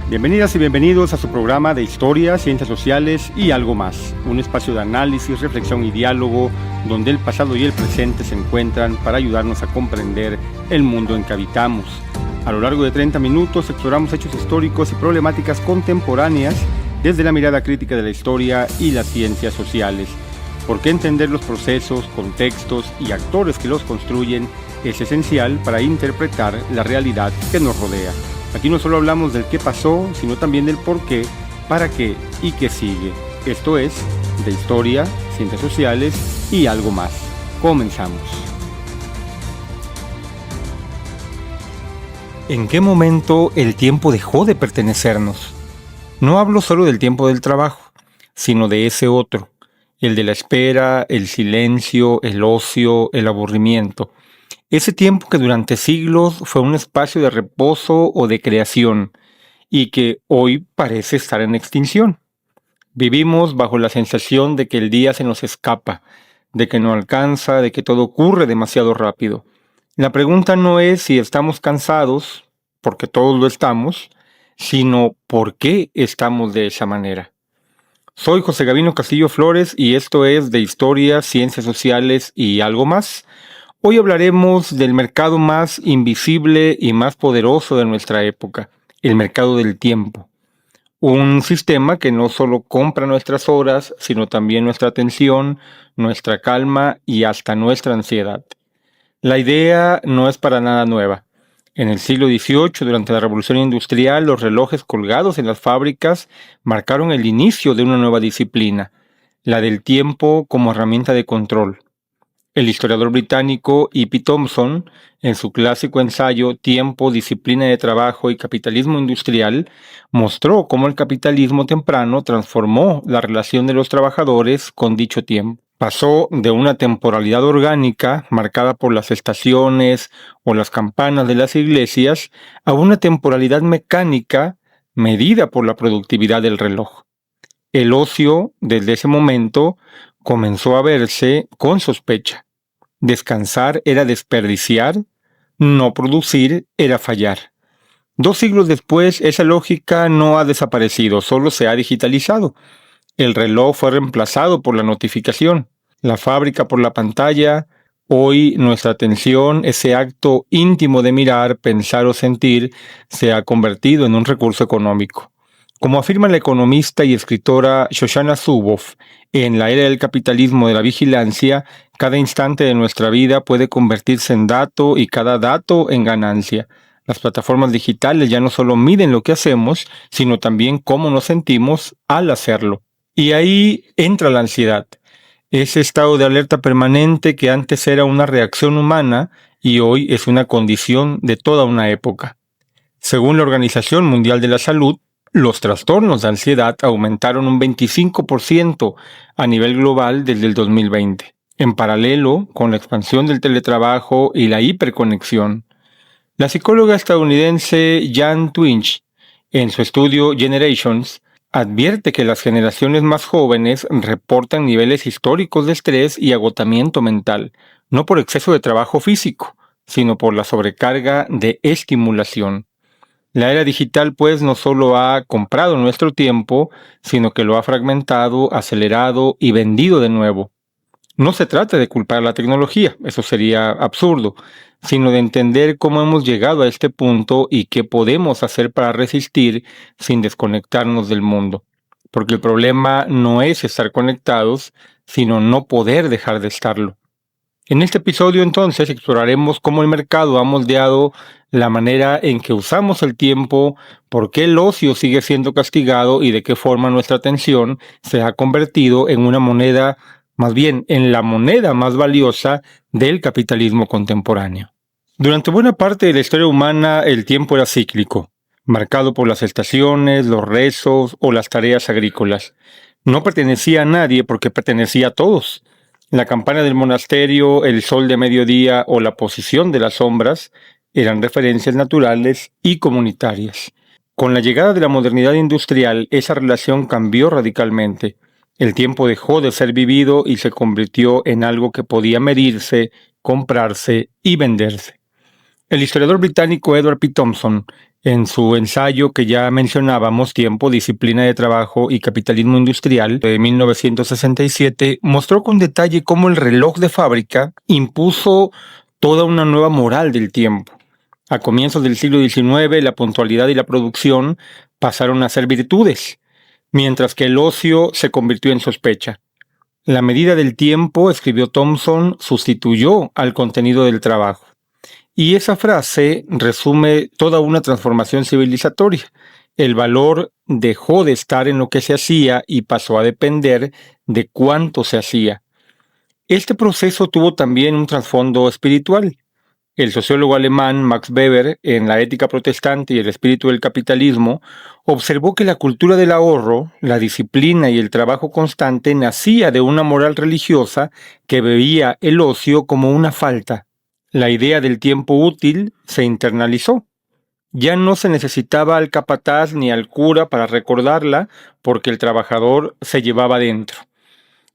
Bienvenidas y bienvenidos a su programa de Historia, Ciencias Sociales y algo más. Un espacio de análisis, reflexión y diálogo donde el pasado y el presente se encuentran para ayudarnos a comprender el mundo en que habitamos. A lo largo de 30 minutos exploramos hechos históricos y problemáticas contemporáneas desde la mirada crítica de la historia y las ciencias sociales. Porque entender los procesos, contextos y actores que los construyen es esencial para interpretar la realidad que nos rodea. Aquí no solo hablamos del qué pasó, sino también del por qué, para qué y qué sigue. Esto es de historia, ciencias sociales y algo más. Comenzamos. ¿En qué momento el tiempo dejó de pertenecernos? No hablo solo del tiempo del trabajo, sino de ese otro, el de la espera, el silencio, el ocio, el aburrimiento. Ese tiempo que durante siglos fue un espacio de reposo o de creación y que hoy parece estar en extinción. Vivimos bajo la sensación de que el día se nos escapa, de que no alcanza, de que todo ocurre demasiado rápido. La pregunta no es si estamos cansados, porque todos lo estamos, sino por qué estamos de esa manera. Soy José Gavino Castillo Flores y esto es de Historia, Ciencias Sociales y algo más. Hoy hablaremos del mercado más invisible y más poderoso de nuestra época, el mercado del tiempo. Un sistema que no solo compra nuestras horas, sino también nuestra atención, nuestra calma y hasta nuestra ansiedad. La idea no es para nada nueva. En el siglo XVIII, durante la Revolución Industrial, los relojes colgados en las fábricas marcaron el inicio de una nueva disciplina, la del tiempo como herramienta de control. El historiador británico E.P. Thompson, en su clásico ensayo Tiempo, Disciplina de Trabajo y Capitalismo Industrial, mostró cómo el capitalismo temprano transformó la relación de los trabajadores con dicho tiempo. Pasó de una temporalidad orgánica, marcada por las estaciones o las campanas de las iglesias, a una temporalidad mecánica, medida por la productividad del reloj. El ocio, desde ese momento, comenzó a verse con sospecha. Descansar era desperdiciar, no producir era fallar. 2 siglos después, esa lógica no ha desaparecido, solo se ha digitalizado. El reloj fue reemplazado por la notificación, la fábrica por la pantalla. Hoy nuestra atención, ese acto íntimo de mirar, pensar o sentir, se ha convertido en un recurso económico. Como afirma la economista y escritora Shoshana Zuboff, en la era del capitalismo de la vigilancia, cada instante de nuestra vida puede convertirse en dato y cada dato en ganancia. Las plataformas digitales ya no solo miden lo que hacemos, sino también cómo nos sentimos al hacerlo. Y ahí entra la ansiedad, ese estado de alerta permanente que antes era una reacción humana y hoy es una condición de toda una época. Según la Organización Mundial de la Salud, los trastornos de ansiedad aumentaron un 25% a nivel global desde el 2020, en paralelo con la expansión del teletrabajo y la hiperconexión. La psicóloga estadounidense Jan Twinch, en su estudio Generations, advierte que las generaciones más jóvenes reportan niveles históricos de estrés y agotamiento mental, no por exceso de trabajo físico, sino por la sobrecarga de estimulación. La era digital, pues, no solo ha comprado nuestro tiempo, sino que lo ha fragmentado, acelerado y vendido de nuevo. No se trata de culpar a la tecnología, eso sería absurdo, sino de entender cómo hemos llegado a este punto y qué podemos hacer para resistir sin desconectarnos del mundo. Porque el problema no es estar conectados, sino no poder dejar de estarlo. En este episodio, entonces, exploraremos cómo el mercado ha moldeado la manera en que usamos el tiempo, por qué el ocio sigue siendo castigado y de qué forma nuestra atención se ha convertido en una moneda, más bien en la moneda más valiosa del capitalismo contemporáneo. Durante buena parte de la historia humana, el tiempo era cíclico, marcado por las estaciones, los rezos o las tareas agrícolas. No pertenecía a nadie porque pertenecía a todos. La campana del monasterio, el sol de mediodía o la posición de las sombras eran referencias naturales y comunitarias. Con la llegada de la modernidad industrial, esa relación cambió radicalmente. El tiempo dejó de ser vivido y se convirtió en algo que podía medirse, comprarse y venderse. El historiador británico Edward P. Thompson, En su ensayo que ya mencionábamos, Tiempo, Disciplina de Trabajo y Capitalismo Industrial, de 1967, mostró con detalle cómo el reloj de fábrica impuso toda una nueva moral del tiempo. A comienzos del siglo XIX, la puntualidad y la producción pasaron a ser virtudes, mientras que el ocio se convirtió en sospecha. La medida del tiempo, escribió Thompson, sustituyó al contenido del trabajo. Y esa frase resume toda una transformación civilizatoria. El valor dejó de estar en lo que se hacía y pasó a depender de cuánto se hacía. Este proceso tuvo también un trasfondo espiritual. El sociólogo alemán Max Weber, en La ética protestante y el espíritu del capitalismo, observó que la cultura del ahorro, la disciplina y el trabajo constante nacía de una moral religiosa que veía el ocio como una falta. La idea del tiempo útil se internalizó. Ya no se necesitaba al capataz ni al cura para recordarla, porque el trabajador se llevaba dentro.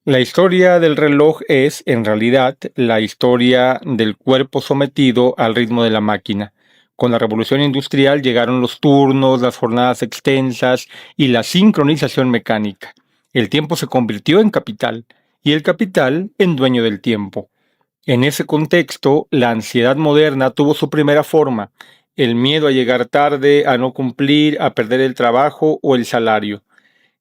La historia del reloj es, en realidad, la historia del cuerpo sometido al ritmo de la máquina. Con la revolución industrial llegaron los turnos, las jornadas extensas y la sincronización mecánica. El tiempo se convirtió en capital y el capital en dueño del tiempo. En ese contexto, la ansiedad moderna tuvo su primera forma: el miedo a llegar tarde, a no cumplir, a perder el trabajo o el salario.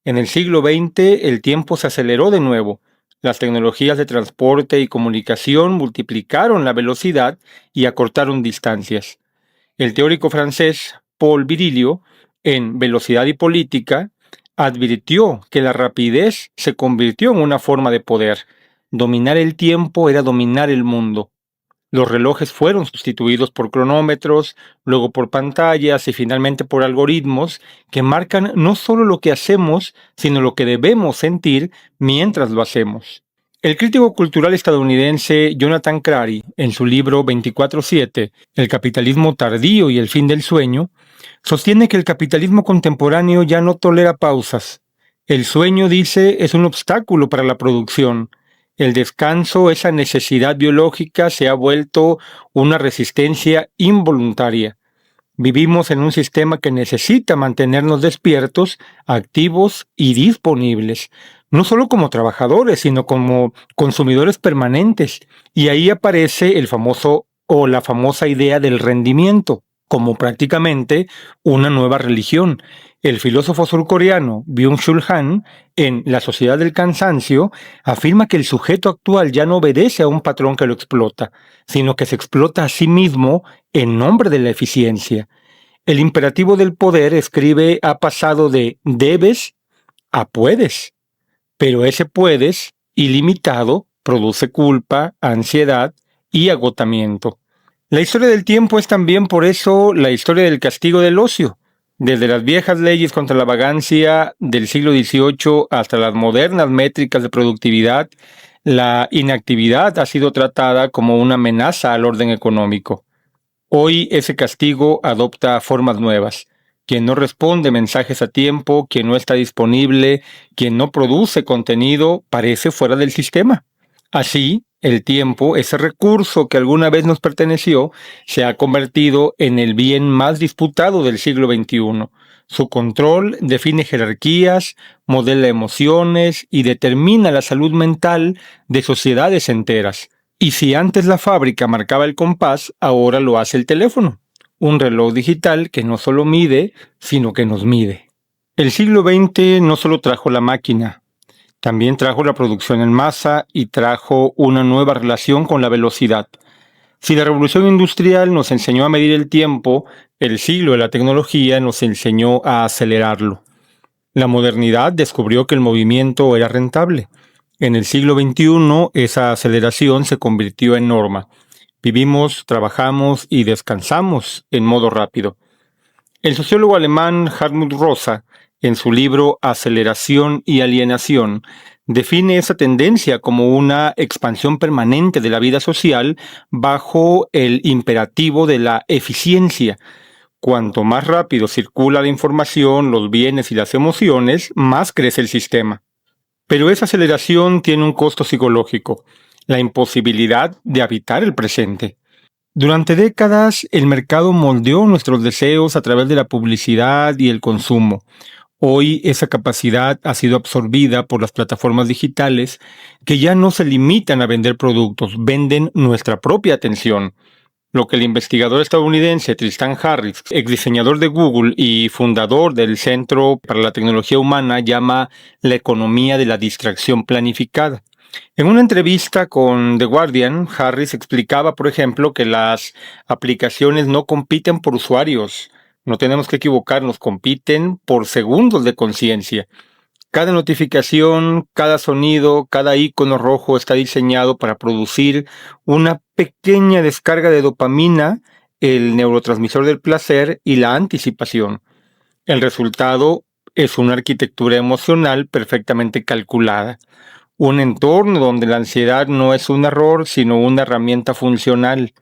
En el siglo XX, el tiempo se aceleró de nuevo. Las tecnologías de transporte y comunicación multiplicaron la velocidad y acortaron distancias. El teórico francés Paul Virilio, en Velocidad y Política, advirtió que la rapidez se convirtió en una forma de poder. Dominar el tiempo era dominar el mundo. Los relojes fueron sustituidos por cronómetros, luego por pantallas y finalmente por algoritmos que marcan no solo lo que hacemos, sino lo que debemos sentir mientras lo hacemos. El crítico cultural estadounidense Jonathan Crary, en su libro 24/7, El capitalismo tardío y el fin del sueño, sostiene que el capitalismo contemporáneo ya no tolera pausas. El sueño, dice, es un obstáculo para la producción. El descanso, esa necesidad biológica, se ha vuelto una resistencia involuntaria. Vivimos en un sistema que necesita mantenernos despiertos, activos y disponibles, no solo como trabajadores, sino como consumidores permanentes. Y ahí aparece el famoso o la famosa idea del rendimiento, como prácticamente una nueva religión. El filósofo surcoreano Byung-Chul Han, en La sociedad del cansancio, afirma que el sujeto actual ya no obedece a un patrón que lo explota, sino que se explota a sí mismo en nombre de la eficiencia. El imperativo del poder, escribe, ha pasado de debes a puedes, pero ese puedes ilimitado produce culpa, ansiedad y agotamiento. La historia del tiempo es también por eso la historia del castigo del ocio. Desde las viejas leyes contra la vagancia del siglo XVIII hasta las modernas métricas de productividad, la inactividad ha sido tratada como una amenaza al orden económico. Hoy ese castigo adopta formas nuevas. Quien no responde mensajes a tiempo, quien no está disponible, quien no produce contenido, parece fuera del sistema. Así, el tiempo, ese recurso que alguna vez nos perteneció, se ha convertido en el bien más disputado del siglo XXI. Su control define jerarquías, modela emociones y determina la salud mental de sociedades enteras. Y si antes la fábrica marcaba el compás, ahora lo hace el teléfono. Un reloj digital que no solo mide, sino que nos mide. El siglo XX no solo trajo la máquina, también trajo la producción en masa y trajo una nueva relación con la velocidad. Si la revolución industrial nos enseñó a medir el tiempo, el siglo de la tecnología nos enseñó a acelerarlo. La modernidad descubrió que el movimiento era rentable. En el siglo XXI, esa aceleración se convirtió en norma. Vivimos, trabajamos y descansamos en modo rápido. El sociólogo alemán Hartmut Rosa, en su libro Aceleración y Alienación, define esa tendencia como una expansión permanente de la vida social bajo el imperativo de la eficiencia. Cuanto más rápido circula la información, los bienes y las emociones, más crece el sistema. Pero esa aceleración tiene un costo psicológico: la imposibilidad de habitar el presente. Durante décadas, el mercado moldeó nuestros deseos a través de la publicidad y el consumo. Hoy esa capacidad ha sido absorbida por las plataformas digitales que ya no se limitan a vender productos, venden nuestra propia atención. Lo que el investigador estadounidense Tristan Harris, exdiseñador de Google y fundador del Centro para la Tecnología Humana, llama la economía de la distracción planificada. En una entrevista con The Guardian, Harris explicaba, por ejemplo, que las aplicaciones no compiten por usuarios. No tenemos que equivocarnos, compiten por segundos de conciencia. Cada notificación, cada sonido, cada icono rojo está diseñado para producir una pequeña descarga de dopamina, el neurotransmisor del placer y la anticipación. El resultado es una arquitectura emocional perfectamente calculada, un entorno donde la ansiedad no es un error, sino una herramienta funcional.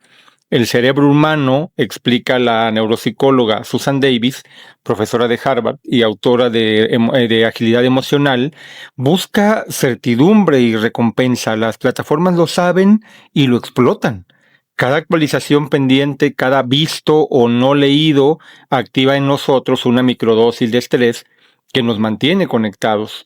El cerebro humano, explica la neuropsicóloga Susan Davis, profesora de Harvard y autora de Agilidad Emocional, busca certidumbre y recompensa. Las plataformas lo saben y lo explotan. Cada actualización pendiente, cada visto o no leído, activa en nosotros una microdosis de estrés que nos mantiene conectados.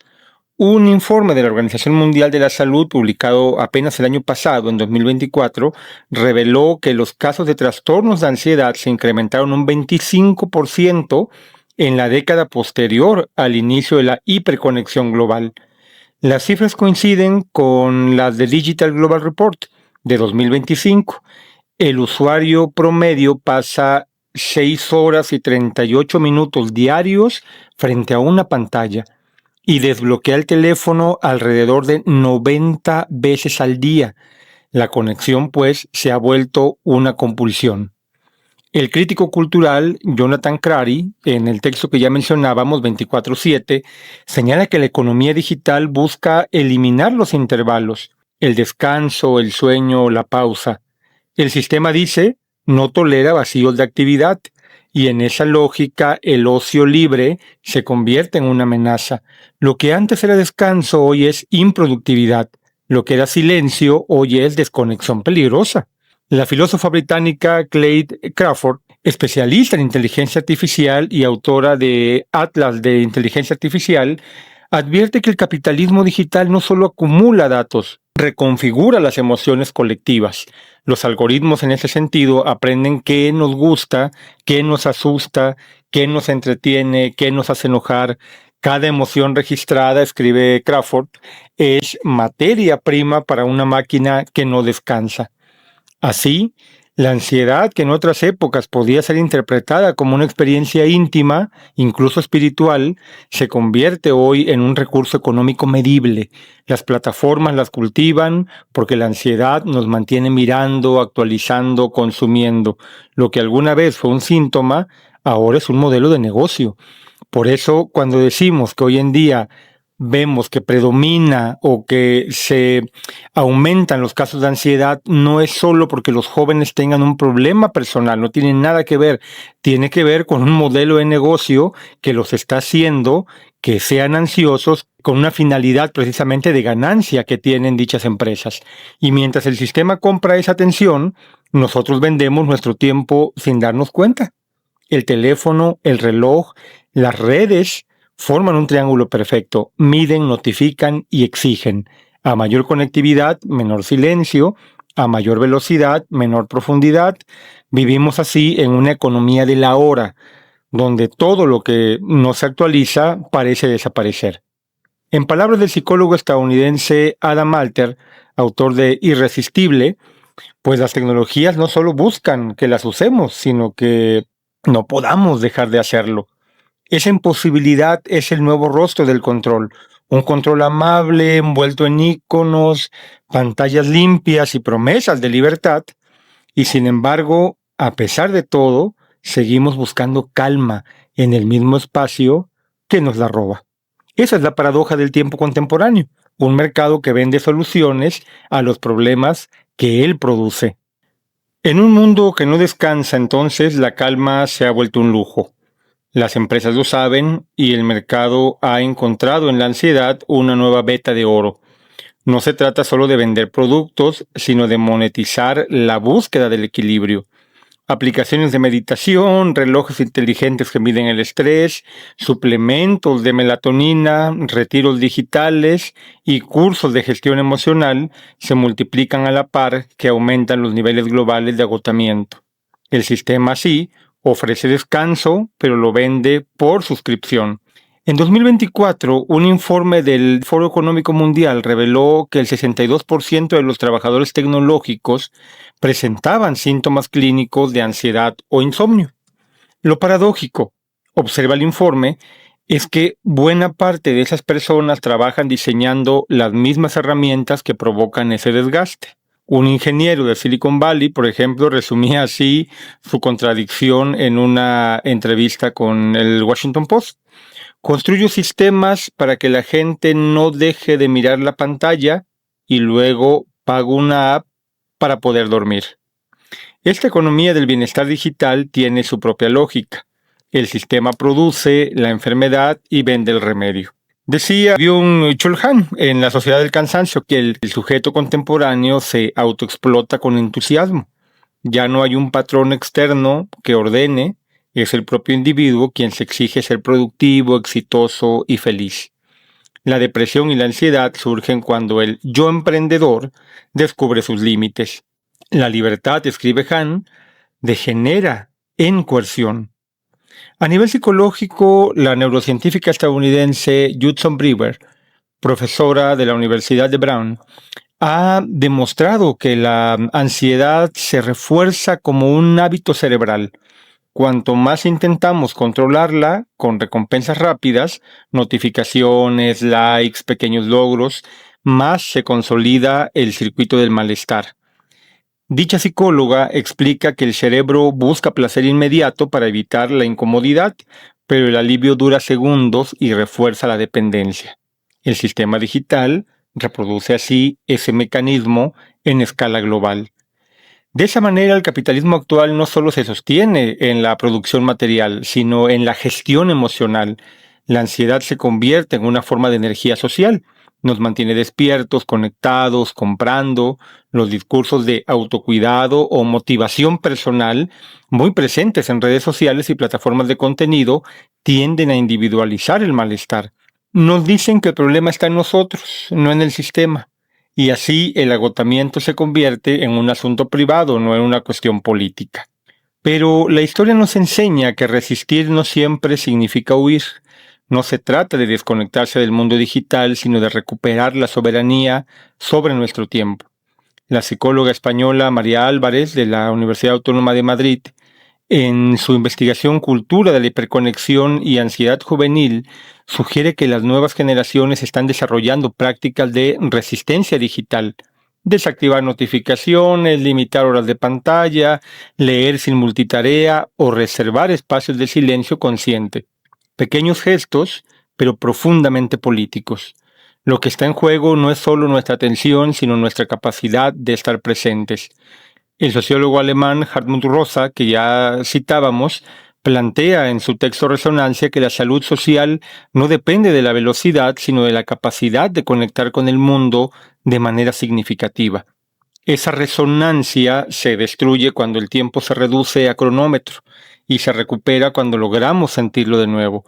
Un informe de la Organización Mundial de la Salud, publicado apenas el año pasado, en 2024, reveló que los casos de trastornos de ansiedad se incrementaron un 25% en la década posterior al inicio de la hiperconexión global. Las cifras coinciden con las de Digital Global Report de 2025. El usuario promedio pasa 6 horas y 38 minutos diarios frente a una pantalla y desbloquea el teléfono alrededor de 90 veces al día. La conexión, pues, se ha vuelto una compulsión. El crítico cultural Jonathan Crary, en el texto que ya mencionábamos, 24/7, señala que la economía digital busca eliminar los intervalos, el descanso, el sueño, la pausa. El sistema dice, no tolera vacíos de actividad, y en esa lógica el ocio libre se convierte en una amenaza. Lo que antes era descanso hoy es improductividad. Lo que era silencio hoy es desconexión peligrosa. La filósofa británica Claire Crawford, especialista en inteligencia artificial y autora de Atlas de Inteligencia Artificial, advierte que el capitalismo digital no solo acumula datos, reconfigura las emociones colectivas. Los algoritmos en ese sentido aprenden qué nos gusta, qué nos asusta, qué nos entretiene, qué nos hace enojar. Cada emoción registrada, escribe Crawford, es materia prima para una máquina que no descansa. Así, la ansiedad, que en otras épocas podía ser interpretada como una experiencia íntima, incluso espiritual, se convierte hoy en un recurso económico medible. Las plataformas las cultivan porque la ansiedad nos mantiene mirando, actualizando, consumiendo. Lo que alguna vez fue un síntoma, ahora es un modelo de negocio. Por eso, cuando decimos que hoy en día vemos que predomina o que se aumentan los casos de ansiedad, no es solo porque los jóvenes tengan un problema personal, no tiene nada que ver, tiene que ver con un modelo de negocio que los está haciendo que sean ansiosos con una finalidad precisamente de ganancia que tienen dichas empresas. Y mientras el sistema compra esa atención, nosotros vendemos nuestro tiempo sin darnos cuenta. El teléfono, el reloj, las redes forman un triángulo perfecto, miden, notifican y exigen. A mayor conectividad, menor silencio, a mayor velocidad, menor profundidad. Vivimos así en una economía de la hora, donde todo lo que no se actualiza parece desaparecer. En palabras del psicólogo estadounidense Adam Alter, autor de Irresistible, pues las tecnologías no solo buscan que las usemos, sino que no podamos dejar de hacerlo. Esa imposibilidad es el nuevo rostro del control, un control amable, envuelto en iconos, pantallas limpias y promesas de libertad, y sin embargo, a pesar de todo, seguimos buscando calma en el mismo espacio que nos la roba. Esa es la paradoja del tiempo contemporáneo, un mercado que vende soluciones a los problemas que él produce. En un mundo que no descansa, entonces, la calma se ha vuelto un lujo. Las empresas lo saben y el mercado ha encontrado en la ansiedad una nueva veta de oro. No se trata solo de vender productos, sino de monetizar la búsqueda del equilibrio. Aplicaciones de meditación, relojes inteligentes que miden el estrés, suplementos de melatonina, retiros digitales y cursos de gestión emocional se multiplican a la par que aumentan los niveles globales de agotamiento. El sistema así ofrece descanso, pero lo vende por suscripción. En 2024, un informe del Foro Económico Mundial reveló que el 62% de los trabajadores tecnológicos presentaban síntomas clínicos de ansiedad o insomnio. Lo paradójico, observa el informe, es que buena parte de esas personas trabajan diseñando las mismas herramientas que provocan ese desgaste. Un ingeniero de Silicon Valley, por ejemplo, resumía así su contradicción en una entrevista con el Washington Post. Construyo sistemas para que la gente no deje de mirar la pantalla y luego pago una app para poder dormir. Esta economía del bienestar digital tiene su propia lógica. El sistema produce la enfermedad y vende el remedio. Decía Byung-Chul Han en La Sociedad del Cansancio que el sujeto contemporáneo se autoexplota con entusiasmo. Ya no hay un patrón externo que ordene, es el propio individuo quien se exige ser productivo, exitoso y feliz. La depresión y la ansiedad surgen cuando el yo emprendedor descubre sus límites. La libertad, escribe Han, degenera en coerción. A nivel psicológico, la neurocientífica estadounidense Judson Brewer, profesora de la Universidad de Brown, ha demostrado que la ansiedad se refuerza como un hábito cerebral. Cuanto más intentamos controlarla con recompensas rápidas, notificaciones, likes, pequeños logros, más se consolida el circuito del malestar. Dicha psicóloga explica que el cerebro busca placer inmediato para evitar la incomodidad, pero el alivio dura segundos y refuerza la dependencia. El sistema digital reproduce así ese mecanismo en escala global. De esa manera, el capitalismo actual no solo se sostiene en la producción material, sino en la gestión emocional. La ansiedad se convierte en una forma de energía social. Nos mantiene despiertos, conectados, comprando. Los discursos de autocuidado o motivación personal, muy presentes en redes sociales y plataformas de contenido, tienden a individualizar el malestar. Nos dicen que el problema está en nosotros, no en el sistema. Y así el agotamiento se convierte en un asunto privado, no en una cuestión política. Pero la historia nos enseña que resistir no siempre significa huir. No se trata de desconectarse del mundo digital, sino de recuperar la soberanía sobre nuestro tiempo. La psicóloga española María Álvarez, de la Universidad Autónoma de Madrid, en su investigación Cultura de la hiperconexión y ansiedad juvenil, sugiere que las nuevas generaciones están desarrollando prácticas de resistencia digital. Desactivar notificaciones, limitar horas de pantalla, leer sin multitarea o reservar espacios de silencio consciente. Pequeños gestos, pero profundamente políticos. Lo que está en juego no es solo nuestra atención, sino nuestra capacidad de estar presentes. El sociólogo alemán Hartmut Rosa, que ya citábamos, plantea en su texto Resonancia que la salud social no depende de la velocidad, sino de la capacidad de conectar con el mundo de manera significativa. Esa resonancia se destruye cuando el tiempo se reduce a cronómetro y se recupera cuando logramos sentirlo de nuevo.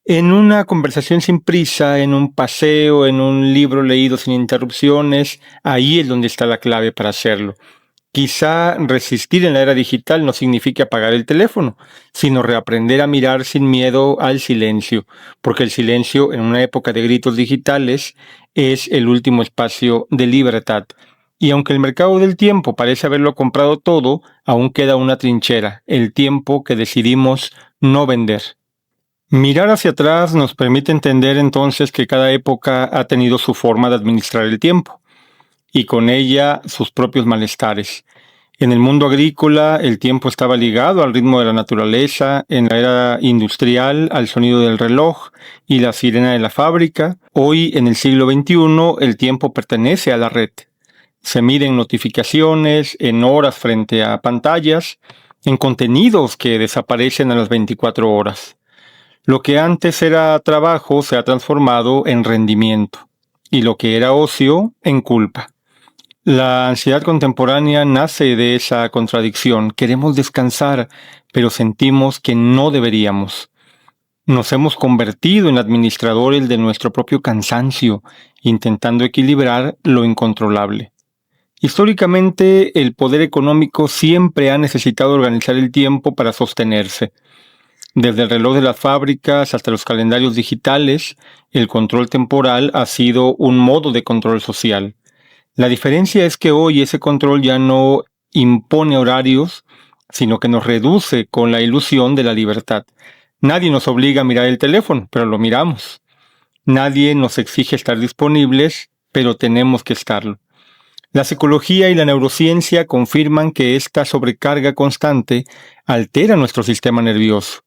En una conversación sin prisa, en un paseo, en un libro leído sin interrupciones, ahí es donde está la clave para hacerlo. Quizá resistir en la era digital no signifique apagar el teléfono, sino reaprender a mirar sin miedo al silencio, porque el silencio en una época de gritos digitales es el último espacio de libertad. Y aunque el mercado del tiempo parece haberlo comprado todo, aún queda una trinchera, el tiempo que decidimos no vender. Mirar hacia atrás nos permite entender entonces que cada época ha tenido su forma de administrar el tiempo y con ella sus propios malestares. En el mundo agrícola, el tiempo estaba ligado al ritmo de la naturaleza, en la era industrial, al sonido del reloj y la sirena de la fábrica. Hoy, en el siglo XXI, el tiempo pertenece a la red. Se mide en notificaciones, en horas frente a pantallas, en contenidos que desaparecen a las 24 horas. Lo que antes era trabajo se ha transformado en rendimiento. y lo que era ocio en culpa. La ansiedad contemporánea nace de esa contradicción. Queremos descansar, pero sentimos que no deberíamos. Nos hemos convertido en administradores de nuestro propio cansancio, intentando equilibrar lo incontrolable. Históricamente, el poder económico siempre ha necesitado organizar el tiempo para sostenerse. Desde el reloj de las fábricas hasta los calendarios digitales, el control temporal ha sido un modo de control social. La diferencia es que hoy ese control ya no impone horarios, sino que nos reduce con la ilusión de la libertad. Nadie nos obliga a mirar el teléfono, pero lo miramos. Nadie nos exige estar disponibles, pero tenemos que estarlo. La psicología y la neurociencia confirman que esta sobrecarga constante altera nuestro sistema nervioso.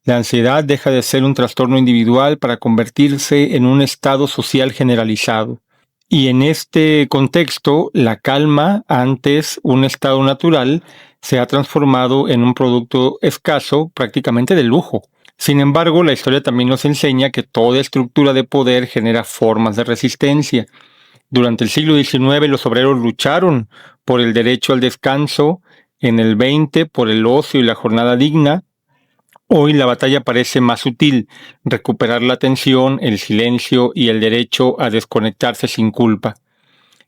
La ansiedad deja de ser un trastorno individual para convertirse en un estado social generalizado. Y en este contexto, la calma, antes un estado natural, se ha transformado en un producto escaso, prácticamente de lujo. Sin embargo, la historia también nos enseña que toda estructura de poder genera formas de resistencia. Durante el siglo XIX, los obreros lucharon por el derecho al descanso, en el XX por el ocio y la jornada digna. Hoy la batalla parece más sutil, recuperar la atención, el silencio y el derecho a desconectarse sin culpa.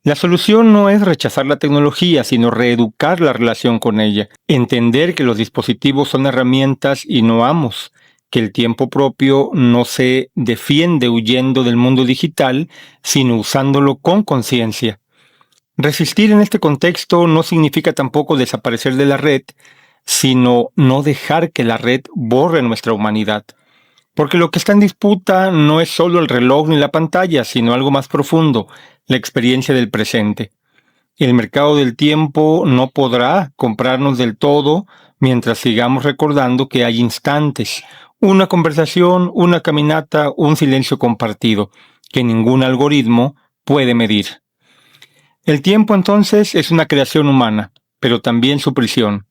La solución no es rechazar la tecnología, sino reeducar la relación con ella, entender que los dispositivos son herramientas y no amos, que el tiempo propio no se defiende huyendo del mundo digital, sino usándolo con conciencia. Resistir en este contexto no significa tampoco desaparecer de la red, sino no dejar que la red borre nuestra humanidad. Porque lo que está en disputa no es solo el reloj ni la pantalla, sino algo más profundo, la experiencia del presente. El mercado del tiempo no podrá comprarnos del todo mientras sigamos recordando que hay instantes, una conversación, una caminata, un silencio compartido, que ningún algoritmo puede medir. El tiempo entonces es una creación humana, pero también su prisión.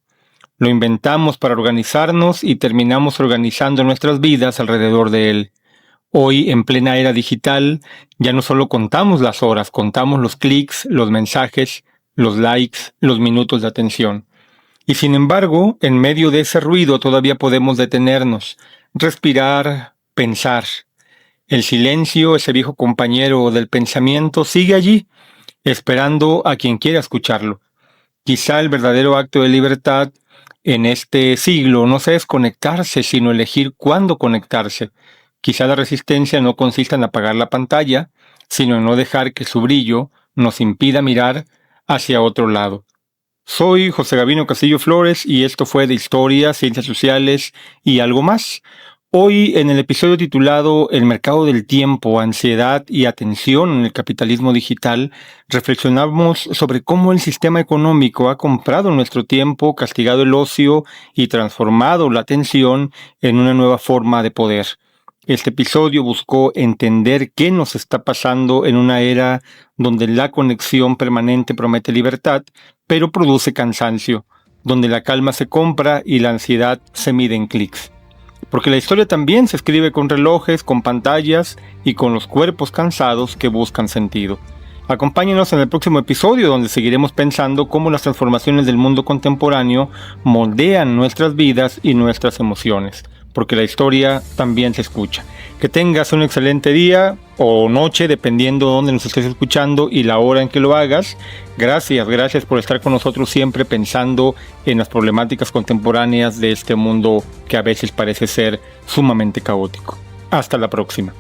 Lo inventamos para organizarnos y terminamos organizando nuestras vidas alrededor de él. Hoy, en plena era digital, ya no solo contamos las horas, contamos los clics, los mensajes, los likes, los minutos de atención. Y sin embargo, en medio de ese ruido todavía podemos detenernos, respirar, pensar. El silencio, ese viejo compañero del pensamiento, sigue allí, esperando a quien quiera escucharlo. Quizá el verdadero acto de libertad en este siglo no es conectarse, sino elegir cuándo conectarse. Quizá la resistencia no consista en apagar la pantalla, sino en no dejar que su brillo nos impida mirar hacia otro lado. Soy José Gavino Castillo Flores y esto fue de Historia, Ciencias Sociales y algo más. Hoy en el episodio titulado El mercado del tiempo, ansiedad y atención en el capitalismo digital, reflexionamos sobre cómo el sistema económico ha comprado nuestro tiempo, castigado el ocio y transformado la atención en una nueva forma de poder. Este episodio buscó entender qué nos está pasando en una era donde la conexión permanente promete libertad, pero produce cansancio, donde la calma se compra y la ansiedad se mide en clics. Porque la historia también se escribe con relojes, con pantallas y con los cuerpos cansados que buscan sentido. Acompáñenos en el próximo episodio donde seguiremos pensando cómo las transformaciones del mundo contemporáneo moldean nuestras vidas y nuestras emociones. Porque la historia también se escucha. Que tengas un excelente día o noche, dependiendo de dónde nos estés escuchando y la hora en que lo hagas. Gracias por estar con nosotros siempre pensando en las problemáticas contemporáneas de este mundo que a veces parece ser sumamente caótico. Hasta la próxima.